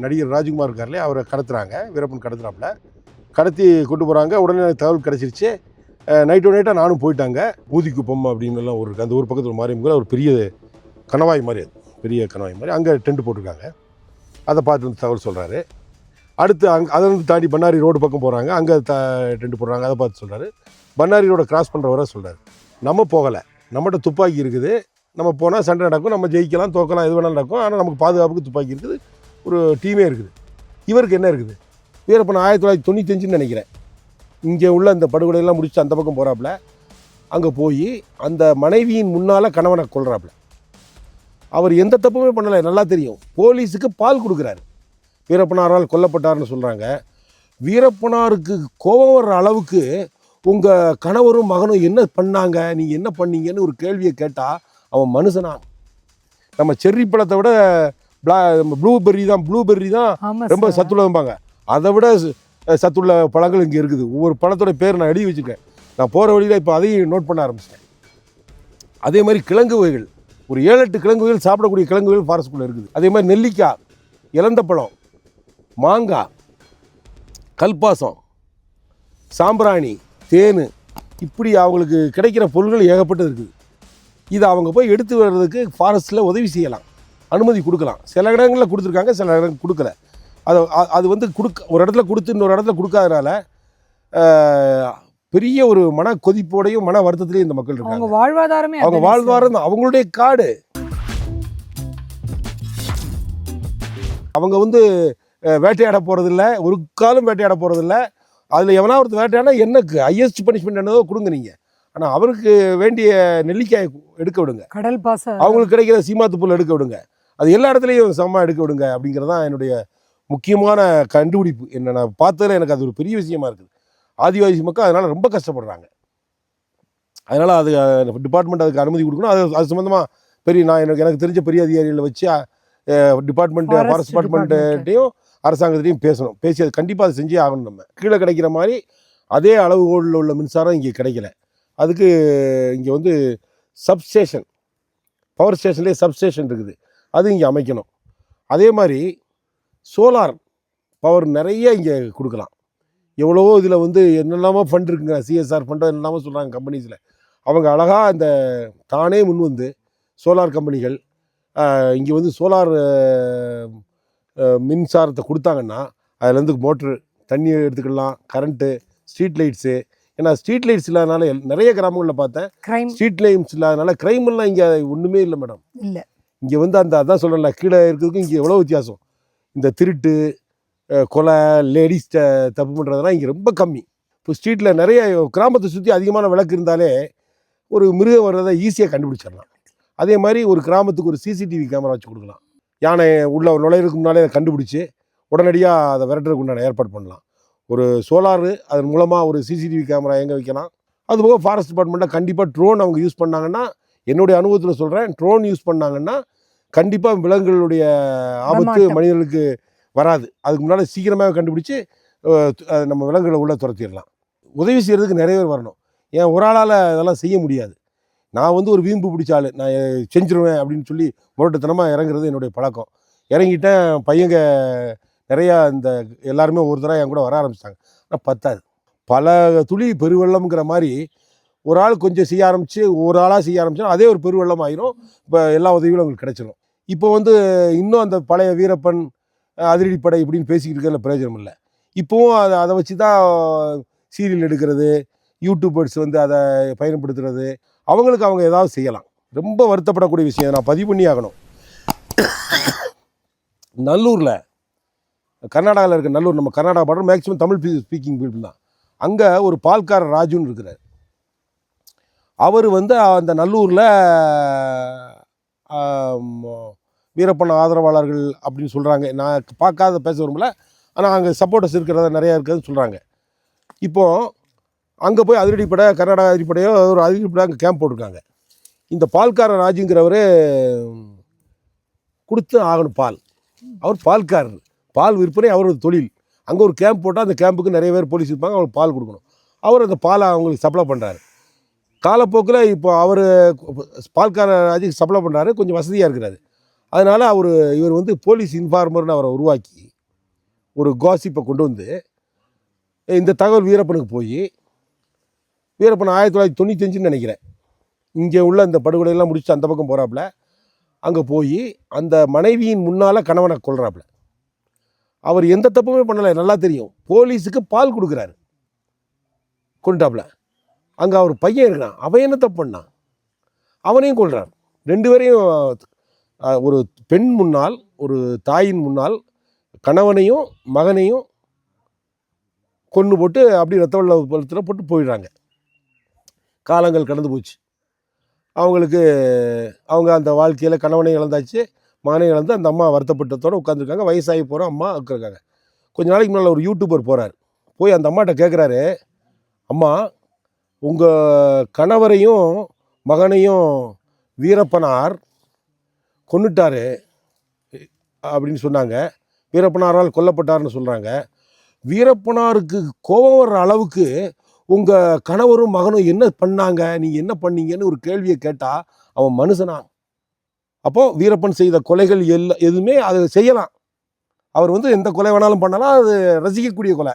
நடிகர் ராஜ்குமார் இருக்கார்லையே அவரை கடத்துறாங்க, வீரப்பன் கடத்துறாப்புல. கடத்தி கொண்டு போகிறாங்க. உடனே தகவல் கிடச்சிருச்சு. நைட்டாக நானும் போயிட்டாங்க. ஊதிக்குப்பம் அப்படின்னுலாம் ஒரு அந்த ஒரு பக்கத்தில் மாரியம்மன் ஒரு பெரிய கணவாய் மாதிரி, அது பெரிய கணவாய் மாதிரி, அங்கே டென்ட் போட்டிருக்காங்க. அதை பார்த்து வந்து தகவல் சொல்கிறாரு. அடுத்து அதை வந்து தாண்டி பண்ணாரி ரோடு பக்கம் போகிறாங்க, அங்கே டென்ட் போடுறாங்க, அதை பார்த்து சொல்கிறாரு. பண்ணாரி ரோடை கிராஸ் பண்ணுறவரை சொல்கிறார், நம்ம போகலை, நம்மகிட்ட துப்பாக்கி இருக்குது, நம்ம போனால் சண்டை நடக்கும், நம்ம ஜெயிக்கலாம் தோக்கலாம், எது வேணாலும் நடக்கும், ஆனால் நமக்கு பாதுகாப்புக்கு துப்பாக்கி இருக்குது, ஒரு டீமே இருக்குது. இவருக்கு என்ன இருக்குது? வீரப்பன் 1995 நினைக்கிறேன் இங்கே உள்ள அந்த படுகொலையெல்லாம் முடிச்சு அந்த பக்கம் போகிறாப்புல. அங்கே போய் அந்த மனைவியின் முன்னால் கணவனை கொள்கிறாப்புல. அவர் எந்த தப்புமே பண்ணலை, நல்லா தெரியும். போலீஸுக்கு பால் கொடுக்குறாரு. வீரப்பனாரால் கொல்லப்பட்டார்னு சொல்கிறாங்க. வீரப்பனாருக்கு கோபம் வர்ற அளவுக்கு உங்கள் கணவரும் மகனும் என்ன பண்ணாங்க, நீங்கள் என்ன பண்ணீங்கன்னு ஒரு கேள்வியை கேட்டால் அவன் மனுஷனா? நம்ம செர்ரி பழத்தை விட ப்ளூபெர்ரி தான் ரொம்ப சத்துள்ளதும்பாங்க. அதை விட சத்துள்ள பழங்கள் இங்கே இருக்குது. ஒவ்வொரு பழத்தோட பேர் நான் எழுதி வச்சுருக்கேன். நான் போகிற வழியில் இப்போ அதையும் நோட் பண்ண ஆரம்பிச்சிட்டேன். அதே மாதிரி கிழங்கு வகைகள், ஒரு 7-8 கிழங்கு வகைகள், சாப்பிடக்கூடிய கிழங்கு வகைகள் ஃபாரஸ்ட்குள்ளே இருக்குது. அதே மாதிரி நெல்லிக்காய், இலந்தப்பழம், மாங்காய், கல்பாசம், சாம்பிராணி, தேன், இப்படி அவங்களுக்கு கிடைக்கிற பொருள்கள் ஏகப்பட்டது இருக்குது. இதை அவங்க போய் எடுத்து வர்றதுக்கு ஃபாரஸ்ட்டில் உதவி செய்யலாம், அனுமதி கொடுக்கலாம். சில இடங்களில் கொடுத்துருக்காங்க, சில இடங்கள் கொடுக்கல. அது வந்து ஒரு இடத்துல கொடுத்து இன்னொரு இடத்துல கொடுக்காதனால பெரிய ஒரு மன கொதிப்போடையும் மன வருத்தத்திலையும் இந்த மக்கள் இருக்காங்க. அவங்க வாழ்வாதாரம் அவங்களுடைய காடு. அவங்க வந்து வேட்டையாட போகிறதில்ல, ஒரு காலம் வேட்டையாட போகிறதில்ல. அதில் எவனா ஒருத்தர் வேட்டையாடா எனக்கு ஹையஸ்ட் பனிஷ்மெண்ட் என்னதோ கொடுங்க நீங்கள். ஆனால் அவருக்கு வேண்டிய நெல்லிக்காயை எடுக்க விடுங்க, கடல் பாசம் அவங்களுக்கு கிடைக்கிற சீமாத்து புல் எடுக்க விடுங்க, அது எல்லா இடத்துலையும் சமமாக எடுக்க விடுங்க. அப்படிங்கிறது தான் என்னுடைய முக்கியமான கண்டுபிடிப்பு. என்ன நான் பார்த்ததில் எனக்கு அது ஒரு பெரிய விஷயமா இருக்குது. ஆதிவாசி மக்கள் அதனால் ரொம்ப கஷ்டப்படுறாங்க. அதனால் அது டிபார்ட்மெண்ட் அதுக்கு அனுமதி கொடுக்கணும். அது சம்மந்தமாக எனக்கு தெரிஞ்ச பெரிய அதிகாரிகளை வச்சு டிபார்ட்மெண்ட்டு, ஃபாரஸ்ட் டிபார்ட்மெண்ட்டையும் அரசாங்கத்திலையும் பேசி அது கண்டிப்பாக அதை செஞ்சே ஆகணும். நம்ம கீழே கிடைக்கிற மாதிரி அதே அளவுகோலில் உள்ள மின்சாரம் இங்கே கிடைக்கல. அதுக்கு இங்கே வந்து சப்ஸ்டேஷன், பவர் ஸ்டேஷன்லேயே சப்ஸ்டேஷன் இருக்குது, அது இங்கே அமைக்கணும். அதே மாதிரி சோலார் பவர் நிறைய இங்கே கொடுக்கலாம். எவ்வளவோ இதில் வந்து என்னெல்லாமோ ஃபண்ட் இருக்குங்க, சிஎஸ்ஆர் ஃபண்டோ என்னெல்லாமோ சொல்கிறாங்க கம்பெனிஸில். அவங்க அழகாக இந்த தானே முன் வந்து சோலார் கம்பெனிகள் இங்கே வந்து சோலார் மின்சாரத்தை கொடுத்தாங்கன்னா அதுலேருந்து மோட்ரு, தண்ணி எடுத்துக்கலாம், கரண்ட்டு, ஸ்ட்ரீட் லைட்ஸு. ஏன்னா ஸ்ட்ரீட் லைட்ஸ் இல்லாதனால நிறைய கிராமங்களில் பார்த்தேன், ஸ்ட்ரீட் லைட்ஸ் இல்லாதனால க்ரைமெல்லாம் இங்கே ஒன்றுமே இல்லை மேடம். இல்லை இங்கே வந்து அதான் சொல்கிறேன்ல, கீழே இருக்கிறதுக்கும் இங்கே எவ்வளோ வித்தியாசம். இந்த திருட்டு, கொலை, லேடிஸ் தப்பு பண்ணுறதுலாம் இங்கே ரொம்ப கம்மி. இப்போ ஸ்ட்ரீட்டில் நிறைய கிராமத்தை சுற்றி அதிகமான விளக்கு இருந்தாலே ஒரு மிருகம் வர்றதை ஈஸியாக கண்டுபிடிச்சிடலாம். அதே மாதிரி ஒரு கிராமத்துக்கு ஒரு சிசிடிவி கேமரா வச்சு கொடுக்கலாம். யானை உள்ள நுழையிறதுக்கு முன்னாலே அதை கண்டுபிடிச்சி உடனடியாக அதை விரட்டுறதுக்கு உண்டான ஏற்பாடு பண்ணலாம். ஒரு சோலாரு, அதன் மூலமாக ஒரு சிசிடிவி கேமரா எங்கே வைக்கலாம். அதுபோக ஃபாரஸ்ட் டிபார்ட்மெண்ட்டில் கண்டிப்பாக ட்ரோன் அவங்க யூஸ் பண்ணாங்கன்னா, என்னுடைய அனுபவத்தில் சொல்கிறேன், ட்ரோன் யூஸ் பண்ணாங்கன்னா கண்டிப்பாக விலங்குகளுடைய ஆபத்து மனிதர்களுக்கு வராது. அதுக்கு முன்னால் சீக்கிரமாக கண்டுபிடிச்சி நம்ம விலங்குகளை உள்ளே துரத்திடலாம். உதவி செய்கிறதுக்கு நிறைய பேர் வரணும். ஏன் ஒரு ஆளால் அதெல்லாம் செய்ய முடியாது. நான் வந்து ஒரு வீம்பு பிடிச்சாள், நான் செஞ்சிருவேன் அப்படின்னு சொல்லி முரட்டுத்தனமாக இறங்குறது என்னுடைய பழக்கம். இறங்கிட்டேன். பையங்க நிறையா இந்த எல்லாருமே ஒரு தடவை என் கூட வர ஆரம்பிச்சிட்டாங்க. ஆனால் பத்தாது. பல துளி பெருவெள்ளம்ங்கிற மாதிரி ஒரு ஆள் கொஞ்சம் செய்ய ஆரம்பித்து ஒரு ஆளாக செய்ய ஆரம்பிச்சோன்னா அதே ஒரு பெருவெள்ளம் ஆயிரும். இப்போ எல்லா உதவிகளும் அவங்களுக்கு கிடைச்சிடும். இப்போ வந்து இன்னும் அந்த பழைய வீரப்பன், அதிரடிப்படை இப்படின்னு பேசிக்கிட்டு இருக்கிறதுல பிரயோஜனம் இல்லை. இப்போவும் அதை வச்சு தான் சீரியல் எடுக்கிறது, யூடியூபர்ஸ் வந்து அதை பயன்படுத்துறது. அவங்களுக்கு அவங்க ஏதாவது செய்யலாம். ரொம்ப வருத்தப்படக்கூடிய விஷயம் நான் பதிவு பண்ணி ஆகணும். நல்லூரில், கர்நாடகாவில் இருக்க நல்லூர், நம்ம கர்நாடகா பாடுற மேக்ஸிமம் தமிழ் ஸ்பீக்கிங் பீப்புள் தான். அங்கே ஒரு பால்காரர் ராஜுன்னு இருக்கிறார். அவர் வந்து அந்த நல்லூரில் வீரப்பன் ஆதரவாளர்கள் அப்படின்னு சொல்கிறாங்க. நான் பார்க்காத பேச விரும்பல, ஆனால் அங்கே சப்போர்ட்டர்ஸ் இருக்கிறத நிறையா இருக்குதுன்னு சொல்கிறாங்க. இப்போது அங்கே போய் அதிரடிப்படை, கர்நாடகா அதிரடிப்படையோ ஒரு அதிரடிப்படை அங்கே கேம்ப் போட்டிருக்காங்க. இந்த பால்காரர் ராஜுங்கிறவர் கொடுத்து ஆகணும் பால். அவர் பால்காரர், பால் விற்பனை அவரோட தொழில். அங்கே ஒரு கேம்ப் போட்டால் அந்த கேம்புக்கு நிறைய பேர் போலீஸ் இருப்பாங்க, அவங்களுக்கு பால் கொடுக்கணும். அவர் அந்த பாலை அவங்களுக்கு சப்ளை பண்ணுறாரு. காலப்போக்கில் இப்போ அவர் பால்காரர் ராஜுக்கு சப்ளை பண்ணுறாரு, கொஞ்சம் வசதியாக இருக்கிறாரு. அதனால் இவர் வந்து போலீஸ் இன்ஃபார்மர்னு அவரை உருவாக்கி ஒரு காசிப்பை கொண்டு வந்து இந்த தகவல் வீரப்பனுக்கு போய் வீரப்பன் 1995 நினைக்கிறேன் இங்கே உள்ள இந்த படுகொலையெல்லாம் முடிச்சு அந்த பக்கம் போகிறாப்புல. அங்கே போய் அந்த மனைவியின் முன்னால் கணவனை கொல்றாப்புல. அவர் எந்த தப்புமே பண்ணலை, நல்லா தெரியும். போலீஸுக்கு பால் கொடுக்குறாரு, கொண்டுட்டாப்புல. அங்கே அவர் பையன் இருக்கிறான், அவன் என்ன தப்பு பண்ணான், அவனையும் கொல்றார். 2 பேரையும் ஒரு பெண் முன்னால், ஒரு தாயின் முன்னால் கணவனையும் மகனையும் கொன்று போட்டு அப்படி ரத்த வெள்ளத்தில் போட்டு போயிடுறாங்க. காலங்கள் கடந்து போச்சு. அவங்களுக்கு அவங்க அந்த வாழ்க்கையில் கணவனை இழந்தாச்சு, மகனை இழந்து அந்த அம்மா வருத்தப்பட்டத்தோடு உட்காந்துருக்காங்க. வயசாகி போகிற அம்மா உட்காருக்காங்க. கொஞ்ச நாளைக்கு முன்னால் ஒரு யூடியூபர் போகிறார், போய் அந்த அம்மாட்ட கேட்குறாரு, அம்மா உங்கள் கணவரையும் மகனையும் வீரப்பனார் கொன்னுட்டாரு அப்படின்னு சொன்னாங்க. வீரப்பனாரால் கொல்லப்பட்டார்னு சொல்கிறாங்க. வீரப்பனாருக்கு கோபம் வர்ற அளவுக்கு உங்கள் கணவரும் மகனும் என்ன பண்ணாங்க, நீங்கள் என்ன பண்ணீங்கன்னு ஒரு கேள்வியை கேட்டால் அவன் மனுஷனா? அப்போது வீரப்பன் செய்த கொலைகள் எதுவுமே அதை செய்யலாம். அவர் எந்த கொலை வேணாலும் பண்ணலாம், அது ரசிக்கக்கூடிய கொலை.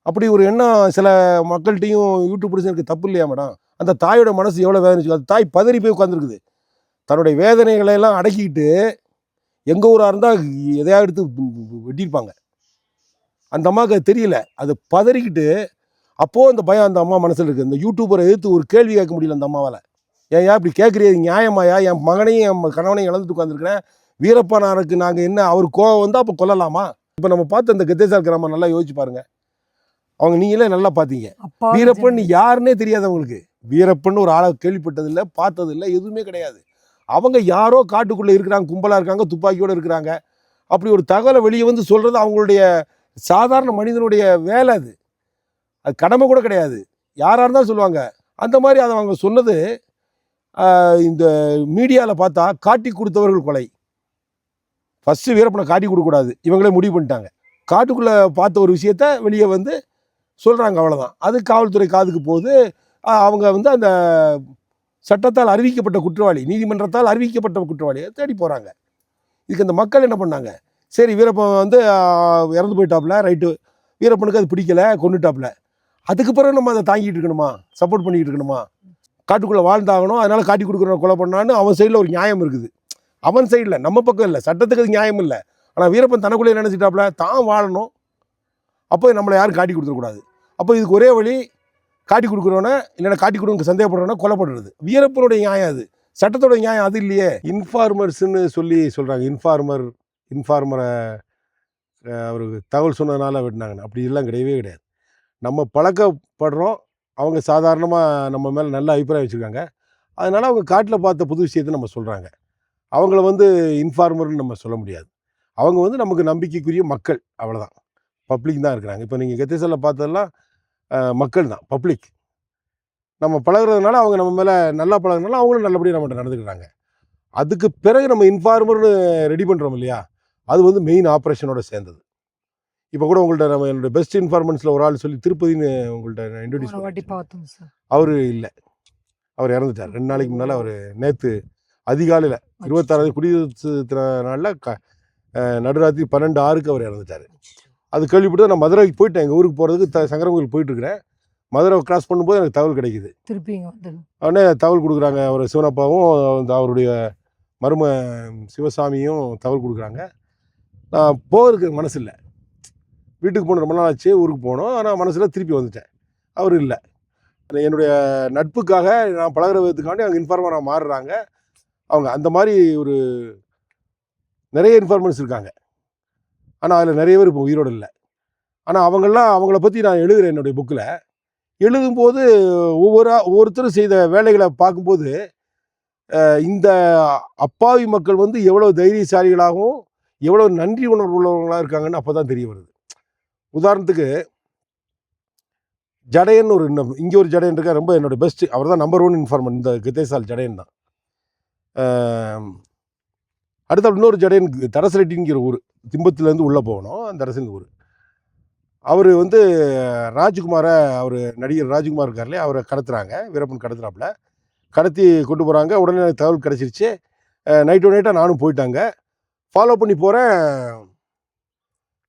அப்படி ஒரு எண்ணம் சில மக்கள்கிட்டையும் யூடியூபர்ஸுக்கு தப்பு இல்லையா மேடம்? அந்த தாயோட மனசு எவ்வளோ வேதனை. அந்த தாய் பதறி போய் உட்காந்துருக்குது. தன்னுடைய வேதனைகளை எல்லாம் அடக்கிக்கிட்டு எங்கள் ஊராக இருந்தால் எதையா எடுத்து வெட்டியிருப்பாங்க. அந்த அம்மாவுக்கு அது தெரியல, அது பதறிக்கிட்டு. அப்போது அந்த பயம் அந்த அம்மா மனசில் இருக்குது. இந்த யூடியூபரை எதிர்த்து ஒரு கேள்வி கேட்க முடியல அந்த அம்மாவால். ஏன் இப்படி கேட்குறீங்க, நியாயமாயா? என் மகனையும் என் கணவனையும் இழந்துட்டு உட்காந்துருக்கிறேன், வீரப்பனாருக்கு நாங்கள் என்ன, அவர் கோவம் வந்தால் அப்போ கொல்லலாமா? இப்போ நம்ம பார்த்து அந்த கெத்தேசால் கிராமம் நல்லா யோசிச்சு பாருங்கள். அவங்க நீங்களே நல்லா பார்த்தீங்க. வீரப்பன் யாருன்னே தெரியாது அவங்களுக்கு. வீரப்பன் ஒரு ஆளை கேள்விப்பட்டதில்லை, பார்த்ததில்லை, எதுவுமே கிடையாது. அவங்க யாரோ காட்டுக்குள்ளே இருக்கிறாங்க, கும்பலாக இருக்காங்க, துப்பாக்கியோடு இருக்கிறாங்க. அப்படி ஒரு தகவலை வெளியே சொல்கிறது அவங்களுடைய சாதாரண மனிதனுடைய வேலை. அது கடமை கூட கிடையாது, யாராக இருந்தாலும் சொல்லுவாங்க. அந்த மாதிரி அதை அவங்க சொன்னது இந்த மீடியாவில் பார்த்தா காட்டி கொடுத்தவர்கள் கொலை. ஃபஸ்ட்டு வீரப்பனை காட்டி கொடுக்கக்கூடாது, இவங்களே முடிவு பண்ணிட்டாங்க. காட்டுக்குள்ளே பார்த்த ஒரு விஷயத்த வெளியே சொல்கிறாங்க, அவ்வளோதான். அது காவல்துறை காதுக்கு போகுது. அவங்க அந்த சட்டத்தால் அறிவிக்கப்பட்ட குற்றவாளி, நீதிமன்றத்தால் அறிவிக்கப்பட்ட குற்றவாளியை தேடி போகிறாங்க. இதுக்கு அந்த மக்கள் என்ன பண்ணாங்க, சரி வீரப்பன் இறந்து போயிட்டாப்புல, ரைட்டு, வீரப்பனுக்கு அது பிடிக்கலை, கொண்டுட்டாப்புல. அதுக்கு பிறகு நம்ம அதை தாங்கிட்டு இருக்கணுமா, சப்போர்ட் பண்ணிக்கிட்டு இருக்கணுமா? காட்டுக்குள்ளே வாழ்ந்தாகணும், அதனால் காட்டி கொடுக்குறவங்க கொலை பண்ணான்னு அவன் சைடில் ஒரு நியாயம் இருக்குது. அவன் சைடில், நம்ம பக்கம் இல்லை, சட்டத்துக்கு அது நியாயம் இல்லை. ஆனால் வீரப்பன் தனக்குள்ளே நினச்சிட்டாப்புல தான் வாழணும். அப்போ நம்மளை யாரும் காட்டி கொடுத்துடக்கூடாது. அப்போ இதுக்கு ஒரே வழி, காட்டி கொடுக்குறவனை இல்லைன்னா காட்டி கொடுக்க சந்தேகப்படுறவனை கொலைப்படுறது. வீரப்பனுடைய நியாயம் அது, சட்டத்தோட நியாயம் அது இல்லையே. இன்ஃபார்மர்ஸ்ன்னு சொல்கிறாங்க. இன்ஃபார்மரை அவருக்கு தகவல் சொன்னதுனால வெட்டினாங்கன்னு. அப்படி எல்லாம் கிடையவே கிடையாது. நம்ம பழக்கப்படுறோம், அவங்க சாதாரணமாக நம்ம மேலே நல்ல அபிப்பிராயம் வச்சுருக்காங்க. அதனால் அவங்க காட்டில் பார்த்த புது விஷயத்தை நம்ம சொல்கிறாங்க. அவங்கள இன்ஃபார்மர்னு நம்ம சொல்ல முடியாது. அவங்க நமக்கு நம்பிக்கைக்குரிய மக்கள், அவ்வளோதான். பப்ளிக் தான் இருக்கிறாங்க. இப்போ நீங்கள் கெத்தேசாலில் பார்த்ததெல்லாம் மக்கள் தான், பப்ளிக். நம்ம பழகிறதுனால அவங்க நம்ம மேலே நல்லா பழகிறதுனால அவங்களும் நல்லபடியாக நம்மகிட்ட நடந்துக்கிறாங்க. அதுக்கு பிறகு நம்ம இன்ஃபார்மர்னு ரெடி பண்ணுறோம் இல்லையா, அது மெயின் ஆப்ரேஷனோட சேர்ந்தது. இப்போ கூட உங்கள்கிட்ட என்னோட பெஸ்ட் இன்ஃபார்மன்ஸில் ஒரு ஆள் சொல்லி திருப்பதின்னு உங்கள்கிட்ட நான் இன்ட்ரடியூஸ் பண்ணேன். அவர் இல்லை, அவர் இறந்துட்டார் 2 நாளைக்கு முன்னால். அவர் நேற்று அதிகாலையில் 26 குடியரசு நாளில் நடுராத்திரி 12:06 அவர் இறந்துட்டார். அது கேள்விப்பட்டு நான் மதுரைக்கு போயிட்டேன், எங்கள் ஊருக்கு போகிறதுக்கு சங்கரன் கோயில் போயிட்டுருக்கிறேன். மதுரை கிராஸ் பண்ணும்போது எனக்கு தகவல் கிடைக்குது. உடனே தகவல் கொடுக்குறாங்க, அவர் சிவனப்பாவும் அவருடைய மரும சிவசாமியும் தகவல் கொடுக்குறாங்க. நான் போகிறதுக்கு மனசு இல்லை, வீட்டுக்கு போகணும், ரொம்ப நாள் ஆச்சு, ஊருக்கு போகணும். ஆனால் மனசில் திருப்பி வந்துட்டேன். அவர் இல்லை. என்னுடைய நட்புக்காக நான் பழகிற விதத்துக்காண்டி அவங்க இன்ஃபார்மராக மாறுறாங்க. அவங்க அந்த மாதிரி ஒரு நிறைய இன்ஃபார்மன்ஸ் இருக்காங்க. ஆனால் அதில் நிறைய பேர் இப்போ உயிரோடு இல்லை. ஆனால் அவங்கள பற்றி நான் எழுதுகிறேன் என்னுடைய புக்கில். எழுதும்போது ஒவ்வொருத்தரும் செய்த வேலைகளை பார்க்கும்போது இந்த அப்பாவி மக்கள் எவ்வளோ தைரியசாலிகளாகவும் எவ்வளோ நன்றி உணர்வு உள்ளவங்களாக இருக்காங்கன்னு அப்போ தான் தெரிய வருது. உதாரணத்துக்கு ஜடையன் இங்கே ஒரு ஜடையன் இருக்கா, ரொம்ப என்னோட பெஸ்ட், அவர் தான் நம்பர் 1 இன்ஃபார்மன் இந்த கெத்தேசால் ஜடையன் தான். அடுத்த இன்னொரு ஜடையன் தரசரெட்டிங்கிற ஊர், திம்பத்துலேருந்து உள்ளே போகணும், அந்த அரசின் ஊர். அவர் ராஜ்குமாரை, அவர் நடிகர் ராஜ்குமார் இருக்கார்லையே, அவரை கடத்துறாங்க, வீரப்பன் கடத்துறாப்புல. கடத்தி கொண்டு போகிறாங்க. உடனே தகவல் கிடச்சிருச்சு. நைட்டாக நானும் போயிட்டாங்க. ஃபாலோ பண்ணி போகிறேன்.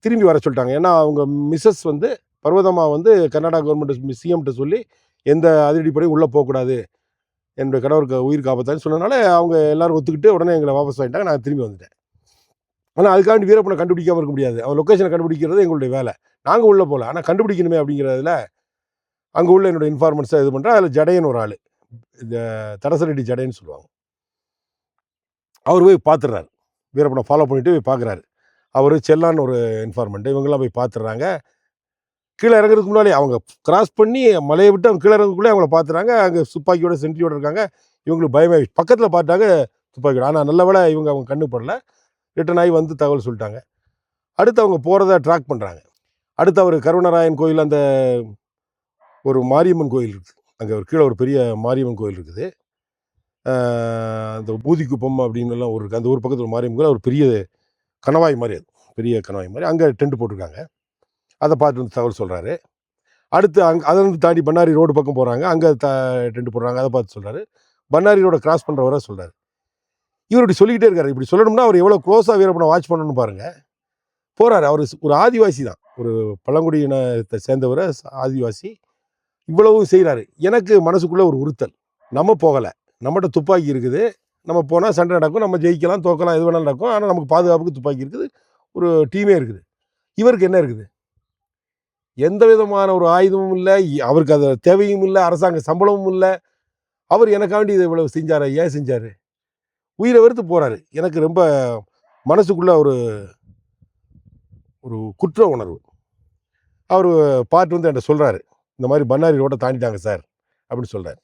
திரும்பி வர சொல்லிட்டாங்க. ஏன்னா அவங்க மிஸ்ஸஸ் வந்து பர்வதம்மா வந்து கர்நாடகா கவர்மெண்ட் சிஎம்கிட்ட சொல்லி எந்த அதிரடிப்படையும் உள்ளே போகக்கூடாது, என்னுடைய கணவருக்கு உயிர் காப்பாத்தான்னு சொன்னனால அவங்க எல்லாரும் ஒத்துக்கிட்டு உடனே எங்களை வாபஸ் வாங்கிட்டாங்க. நான் திரும்பி வந்துட்டேன். ஆனால் அதுக்காண்டி வீரப்பனை கண்டுபிடிக்காம இருக்க முடியாது. அவன் லொக்கேஷனை கண்டுபிடிக்கிறது எங்களுடைய வேலை. நாங்கள் உள்ளே போகல, ஆனால் கண்டுபிடிக்கணுமே அப்படிங்கிறதுல அங்கே உள்ள என்னோட இன்ஃபார்மெண்ட்ஸை இது பண்ணுறேன். அதில் ஜடையன் ஒரு ஆள், இந்த தடசரெட்டி ஜடைன்னு சொல்லுவாங்க. அவர் போய் பார்த்துடுறாரு, வீரப்பனை ஃபாலோ பண்ணிட்டு போய் பார்க்குறாரு. அவர் செல்லான்னு ஒரு இன்ஃபார்மெண்ட்டு, இவங்கெல்லாம் போய் பார்த்துடுறாங்க. கீழே இறங்குறதுக்கு முன்னாலே அவங்க கிராஸ் பண்ணி மலையை விட்டு அவங்க கீழே இறங்குக்குள்ளே அவங்கள பார்த்துறாங்க. அங்கே துப்பாக்கியோட சென்ட்ரியோட இருக்காங்க. இவங்களுக்கு பயமாகி பக்கத்தில் பார்த்தாங்க துப்பாக்கியோட. ஆனால் நல்ல வேளை அவங்க கண்ணு படல. ரிட்டர்ன் ஆகி வந்து தகவல் சொல்லிட்டாங்க. அடுத்து அவங்க போகிறத ட்ராக் பண்ணுறாங்க. அடுத்து அவர் கருணராயன் கோயில், அந்த ஒரு மாரியம்மன் கோயில் இருக்குது, அங்கே ஒரு கீழே ஒரு பெரிய மாரியம்மன் கோயில் இருக்குது. அந்த பூதிக்குப்பம் அப்படின்னுலாம் ஒரு இருக்குது. அந்த ஒரு பக்கத்தில் ஒரு மாரியம்மன் கோயில், ஒரு பெரிய கணவாய் மாதிரி, அது பெரிய கணவாய் மாதிரி. அங்கே டென்ட் போட்டிருக்காங்க. அதை பார்த்து வந்து தகவல் சொல்கிறாரு. அடுத்து அதை வந்து தாண்டி பண்ணாரி ரோடு பக்கம் போகிறாங்க. அங்கே டென்ட் போடுறாங்க. அதை பார்த்து சொல்கிறாரு. பண்ணாரி ரோடை கிராஸ் பண்ணுறவரை சொல்கிறாரு. இவர் இப்படி சொல்லிக்கிட்டே இருக்காரு. இப்படி சொல்லணும்னா அவர் எவ்வளோ க்ளோஸாக வீரப்பனை வாட்ச் பண்ணணும்னு பாருங்கள். போகிறாரு. அவர் ஒரு ஆதிவாசி தான், ஒரு பழங்குடியினத்தை சேர்ந்தவர், ஆதிவாசி. இவ்வளவும் செய்கிறாரு. எனக்கு மனசுக்குள்ளே ஒரு உறுத்தல். நம்ம போகலை, நம்மகிட்ட துப்பாக்கி இருக்குது, நம்ம போனால் சண்டை நடக்கும், நம்ம ஜெயிக்கலாம், தோக்கலாம், எது வேணாலும் நடக்கும். ஆனால் நமக்கு பாதுகாப்புக்கு துப்பாக்கி இருக்குது, ஒரு டீமே இருக்குது. இவருக்கு என்ன இருக்குது? எந்த விதமான ஒரு ஆயுதமும் இல்லை, அவருக்கு அது தேவையும் இல்லை, அரசாங்க சம்பளமும் இல்லை. அவர் எனக்காண்டி இதை இவ்வளவு செஞ்சார். ஏன் செஞ்சார்? உயிரை வெறுத்து போகிறாரு. எனக்கு ரொம்ப மனசுக்குள்ள ஒரு ஒரு குற்ற உணர்வு. அவர் பார்த்து வந்து என்கிட்ட சொல்கிறாரு, இந்த மாதிரி பண்ணாரி ரோட்டை தாண்டிட்டாங்க சார் அப்படின்னு சொல்கிறார்.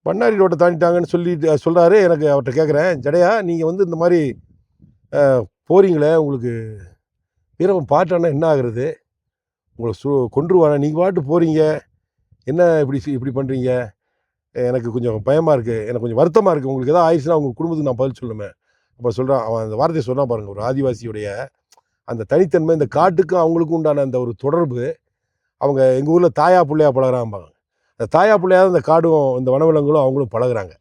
பண்ணாரி ரோட்டை தாண்டிட்டாங்கன்னு சொல்லிட்டு சொல்கிறாரு. எனக்கு அவர்கிட்ட கேட்குறேன், ஜடையா நீங்கள் வந்து இந்த மாதிரி போகிறீங்களே, உங்களுக்கு வீரப்பன் பாட்டானா என்ன ஆகுறது? உங்களை கொன்றுவானா? நீங்கள் பாட்டு போகிறீங்க, என்ன இப்படி பண்ணுறீங்க? எனக்கு கொஞ்சம் பயமாக இருக்குது, எனக்கு கொஞ்சம் வருத்தமாக இருக்குது. உங்களுக்கு எதாவது ஆயிடுச்சுன்னா உங்கள் குடும்பத்துக்கு நான் பதில் சொல்லுமே. அப்போ சொல்கிறான், அவன் அந்த வார்த்தையை சொன்னால் பாருங்கள், ஒரு ஆதிவாசியுடைய அந்த தனித்தன்மை, இந்த காட்டுக்கும் அவங்களுக்கும் உண்டான அந்த ஒரு தொடர்பு. அவங்க எங்கள் ஊரில் தாயா பிள்ளையா பழகிறாம்பாங்க. அந்த தாயா பிள்ளையாக இந்த காடும் இந்த வனவிலங்குகளும் அவங்களும் பழகுறாங்க.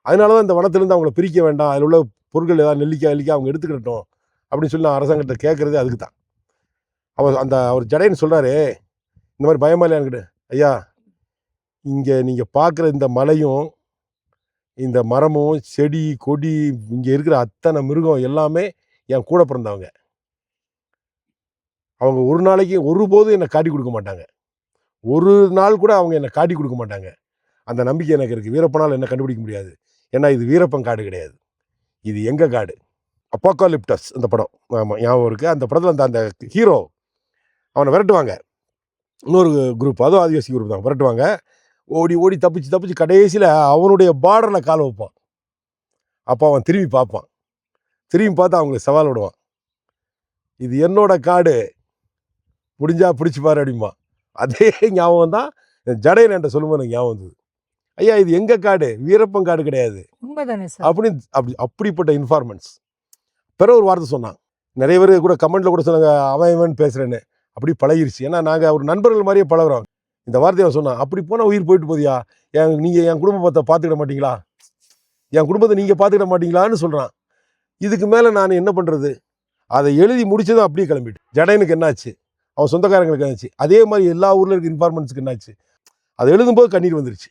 அதனால தான் இந்த வனத்திலேருந்து அவங்கள பிரிக்க வேண்டாம், அதில் உள்ள பொருட்கள் ஏதாவது நெல்லிக்காய் அவங்க எடுத்துக்கிட்டோம் அப்படின்னு சொல்லி நான் அரசாங்கத்தை கேட்குறது அதுக்கு தான். அவர் ஜடைன்னு சொல்கிறாரு, இந்த மாதிரி பயமா இல்லையான்னு. ஐயா, இங்கே நீங்கள் பார்க்குற இந்த மலையும் இந்த மரமும் செடி கொடி இங்கே இருக்கிற அத்தனை மிருகம் எல்லாமே என் கூட பிறந்தவங்க. அவங்க ஒரு நாளைக்கு ஒருபோதும் என்னை காட்டி கொடுக்க மாட்டாங்க. ஒரு நாள் கூட அவங்க என்னை காட்டி கொடுக்க மாட்டாங்க. அந்த நம்பிக்கை எனக்கு இருக்குது. வீரப்பனால் என்ன கண்டுபிடிக்க முடியாது. ஏன்னா இது வீரப்பன் காடு கிடையாது, இது எங்கள் காடு. அப்போக்காலிப்டஸ் அந்த படம், ஆமாம் ஞாபகம் இருக்குது. அந்த படத்தில் அந்த ஹீரோ அவனை விரட்டுவாங்க. இன்னொரு குரூப், அதுவும் ஆதிவாசி குரூப் தான், விரட்டுவாங்க. ஓடி ஓடி தப்பிச்சு கடைசியில் அவனுடைய பார்டரில் கால் வைப்பான். அப்போ அவன் திரும்பி பார்ப்பான். திரும்பி பார்த்து அவங்களுக்கு சவால் விடுவான், இது என்னோட காடு, முடிஞ்சா பிடிச்சிப்பாரு அப்படிமா. அதே ஞாபகம் தான் ஜடையன் என்கிட்ட சொல்லும்போது எனக்கு ஞாபகம் வந்தது. ஐயா, இது எங்கள் காடு, வீரப்பன் காடு கிடையாது அப்படிப்பட்ட இன்ஃபார்மெண்ட்ஸ். பிறகு ஒரு வார்த்தை சொன்னான். நிறைய பேர் கூட கமெண்ட்டில் கூட சொன்னாங்க, அவன் பேசுகிறேன்னு. அப்படி பழகிருச்சு. ஏன்னா நாங்கள் ஒரு நண்பர்கள் மாதிரியே பழகுறோம். இந்த வார்த்தையை அவன் சொன்னான், அப்படி போனால் உயிர் போயிட்டு போதியா, நீங்கள் என் குடும்பத்தை பார்த்துக்கிட மாட்டீங்களா, என் குடும்பத்தை நீங்கள் பார்த்துக்கிட மாட்டீங்களான்னு சொல்கிறான். இதுக்கு மேலே நான் என்ன பண்ணுறது? அதை எழுதி முடிச்சதும் அப்படியே கிளம்பிட்டு. ஜடையனுக்கு என்னாச்சு, அவன் சொந்தக்காரங்களுக்கு என்னாச்சு, அதே மாதிரி எல்லா ஊரில் இருக்க இன்ஃபார்மெண்ட்ஸுக்கு என்னாச்சு. அதை எழுதும்போது கண்ணீர் வந்துருச்சு.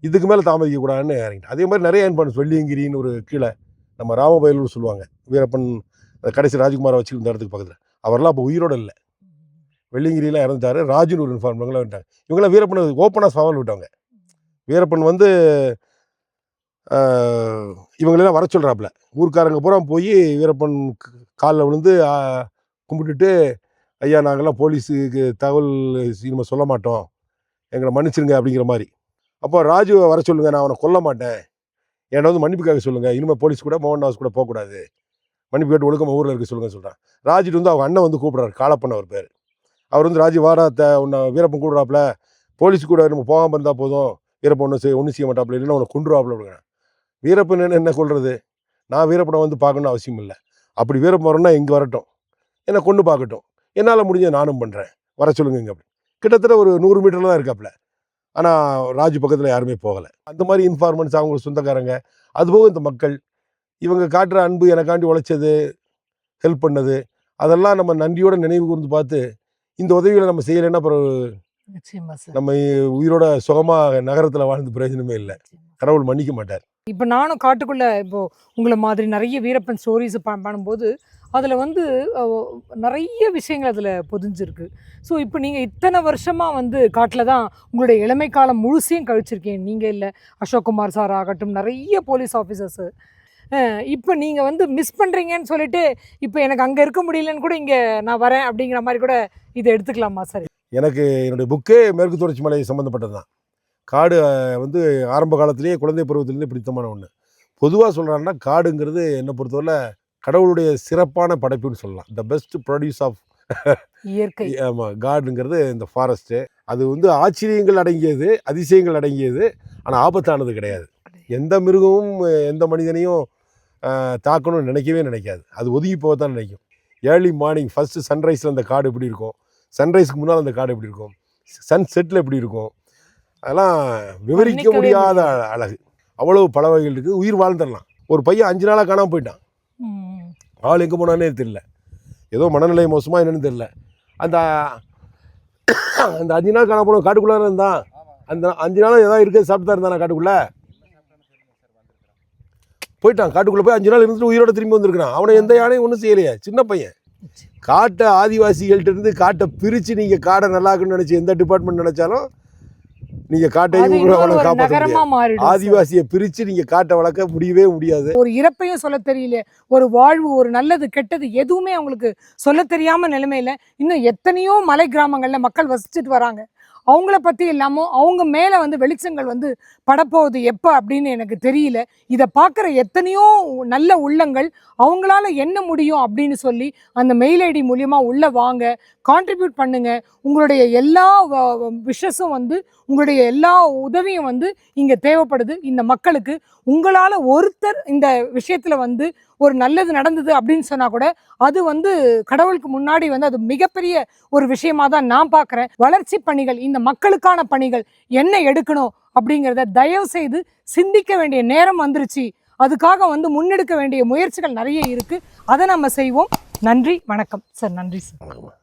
இதுக்கு மேலே தாமதிக்கக்கூடாதுன்னு இறங்கிட்டேன். அதே மாதிரி நிறைய இன்ஃபார்மெண்ட்ஸ், வெள்ளியங்கிரின்னு ஒரு கீழே நம்ம ராமபயலூர் சொல்லுவாங்க, வீரப்பன் கடைசி ராஜ்குமாரை வச்சுக்கிட்டு இந்த இடத்துக்கு பக்கத்தில், அவரெல்லாம் அப்போ உயிரோடு இல்லை, வெள்ளியங்கிரிலாம் இறந்துட்டார். ராஜுன்னு ஒரு இன்ஃபார்மெண்ட்லாம் விட்டாங்க. இவங்களாம் வீரப்பனை ஓப்பனாக சவால் விட்டாங்க. வீரப்பன் வந்து இவங்களெல்லாம் வர சொல்கிறாப்புல. ஊர்க்காரங்க பூரா போய் வீரப்பன் காலில் விழுந்து கும்பிட்டுட்டு, ஐயா நாங்கள்லாம் போலீஸுக்கு தகவல் இனிமேல் சொல்ல மாட்டோம், எங்களை மன்னிச்சிருங்க அப்படிங்கிற மாதிரி. அப்போ ராஜுவை வர சொல்லுங்கள், நான் அவனை கொல்ல மாட்டேன், என்னை வந்து மன்னிப்பு கேட்க சொல்லுங்கள், இனிமேல் போலீஸ் கூட மோகன் தாஸ் கூட போகக்கூடாது, மன்னிப்பு கேட்டு ஒழுக்கமாக ஊரில் இருக்க சொல்லுங்கன்னு சொல்கிறான். ராஜுட்டு வந்து அவங்க அண்ணன் வந்து கூப்பிட்றாரு, காலப்பண்ண அவர் பேர். அவர் வந்து ராஜு வாடா உன்னை வீரப்பன் கூடுறாப்புல, போலீஸ் கூட நம்ம போகாமல் இருந்தால் போதும், வீரப்பன் ஒன்றும் செய்ய மாட்டாப்புல, இல்லைன்னா உன்னை கொண்டுருவாப்புல அப்படிங்க. வீரப்பன் என்ன கொள்வது? நான் வீரப்பனை வந்து பார்க்கணுன்னு அவசியம் இல்லை. அப்படி வீரப்பன் வரணும்னா இங்கே வரட்டும், என்னை கொண்டு பார்க்கட்டும், என்னால் முடிஞ்ச நானும் பண்ணுறேன், வர சொல்லுங்க இங்கே அப்படி. கிட்டத்தட்ட ஒரு 100 மீட்டரில் தான் இருக்காப்புல. ஆனால் ராஜு பக்கத்தில் யாருமே போகலை. அந்த மாதிரி இன்ஃபார்மெண்ட்ஸ் அவங்க சொந்தக்காரங்க, அதுபோக இந்த மக்கள், இவங்க காட்டுற அன்பு, எனக்காண்டி உழைச்சது, ஹெல்ப் பண்ணது, அதெல்லாம் நம்ம நன்றியோட நினைவு கூர்ந்து பார்த்து இந்த உதவிகளை நம்ம செய்யலைன்னா அப்புறம் நிச்சயமா சார். நம்ம உயிரோட சுகமா நகரத்தில் வாழ்ந்து பிரயோஜனமே இல்லை. கடவுள் மன்னிக்க மாட்டார். இப்போ நானும் காட்டுக்குள்ள இப்போ உங்களை மாதிரி நிறைய வீரப்பன் ஸ்டோரிஸ் பண்ணும்போது அதில் வந்து நிறைய விஷயங்கள் அதில் பொதிஞ்சிருக்கு. ஸோ இப்போ நீங்கள் இத்தனை வருஷமாக வந்து காட்டில் தான் உங்களுடைய இளமை காலம் முழுசையும் கழிச்சிருக்கீங்க. நீங்கள் இல்லை, அசோக்குமார் சார் ஆகட்டும், நிறைய போலீஸ் ஆஃபீஸர்ஸு. இப்போ நீங்கள் வந்து மிஸ் பண்ணுறீங்கன்னு சொல்லிட்டு இப்போ எனக்கு அங்கே இருக்க முடியலன்னு கூட இங்கே நான் வரேன் அப்படிங்கிற மாதிரி கூட இதை எடுத்துக்கலாமா சார்? எனக்கு என்னுடைய புக்கே மேற்கு தொடர்ச்சி மலை சம்மந்தப்பட்டது தான். காடு வந்து ஆரம்ப காலத்திலேயே குழந்தை பருவத்திலேருந்தே பிடித்தமான ஒன்று. பொதுவாக சொல்கிறாங்கன்னா காடுங்கிறது என்னை பொறுத்தவரை கடவுளுடைய சிறப்பான படைப்புன்னு சொல்லலாம். த பெஸ்ட் ப்ரொடியூஸ் ஆஃப் இயற்கை. ஆமாம், காடுங்கிறது இந்த ஃபாரஸ்ட்டு. அது வந்து ஆச்சரியங்கள் அடங்கியது, அதிசயங்கள் அடங்கியது, ஆனால் ஆபத்தானது கிடையாது. எந்த மிருகமும் எந்த மனிதனையும் தாக்கணும்னு நினைக்காது. அது ஒதுங்கி போக தான் நினைக்கும். ஏர்லி மார்னிங் ஃபஸ்ட்டு சன்ரைஸில் அந்த காடு எப்படி இருக்கும், சன்ரைஸ்க்கு முன்னால் அந்த காடு எப்படி இருக்கும், சன் செட்டில் எப்படி இருக்கும், அதெல்லாம் விவரிக்க முடியாத அழகு. அவ்வளோ பல வகைகள் இருக்குது. உயிர் வாழ்ந்துடலாம். ஒரு பையன் 5 நாளாக காணாமல் போயிட்டான். ஆள் எங்கே போனானே தெரியல. ஏதோ மனநிலை மோசமாக என்னன்னு தெரியல. அந்த அந்த 5 நாள் காணாமல் போன காட்டுக்குள்ளே இருந்தான். அந்த 5 நாள் ஏதாவது இருக்கிறது சாப்பிட்டு தான் இருந்தானா காட்டுக்குள்ளே போயிட்டான். காட்டுக்குள்ளே போய் 5 நாள் இருந்துட்டு உயிரோட திரும்பி வந்திருக்கிறான். அவனை எந்த யானையும் ஒன்றும் செய்யலையே. சின்ன பையன். காட்டை ஆதிவாசிகள்கிட்ட இருந்து காட்டை பிரித்து நீங்கள் காடை நல்லாக்குன்னு நினச்சி எந்த டிபார்ட்மெண்ட் நினச்சாலும் நீங்கள் காட்டையும் காப்பாற்ற முடியாது. ஆதிவாசியை பிரித்து நீங்கள் காட்டை வளர்க்க முடியவே முடியாது. ஒரு இறப்பையும் சொல்ல தெரியல, ஒரு வாழ்வு, ஒரு நல்லது கெட்டது எதுவுமே அவங்களுக்கு சொல்ல தெரியாம நிலைமையில இன்னும் எத்தனையோ மலை கிராமங்கள்ல மக்கள் வசிச்சுட்டு வராங்க. அவங்கள பற்றி இல்லாமல் அவங்க மேலே வந்து வெளிச்சங்கள் வந்து படப்போகுது எப்போ அப்படின்னு எனக்கு தெரியல. இதை பார்க்குற எத்தனையோ நல்ல உள்ளங்கள் அவங்களால என்ன முடியும் அப்படின்னு சொல்லி அந்த மெயில் ஐடி மூலியமாக உள்ளே வாங்க, கான்ட்ரிபியூட் பண்ணுங்கள். உங்களுடைய எல்லா விஷஸும் வந்து உங்களுடைய எல்லா உதவியும் வந்து இங்கே தேவைப்படுது இந்த மக்களுக்கு. உங்களால் ஒருத்தர் இந்த விஷயத்தில் வந்து ஒரு நல்லது நடந்தது அப்படின்னு சொன்னால் கூட அது வந்து கடவுளுக்கு முன்னாடி வந்து அது மிகப்பெரிய ஒரு விஷயமா தான் நான் பார்க்குறேன். வளர்ச்சி பணிகள், இந்த மக்களுக்கான பணிகள் என்ன எடுக்கணும் அப்படிங்கிறத தயவு செய்து சிந்திக்க வேண்டிய நேரம் வந்துருச்சு. அதுக்காக வந்து முன்னெடுக்க வேண்டிய முயற்சிகள் நிறைய இருக்குது. அதை நம்ம செய்வோம். நன்றி, வணக்கம் சார். நன்றி சார்.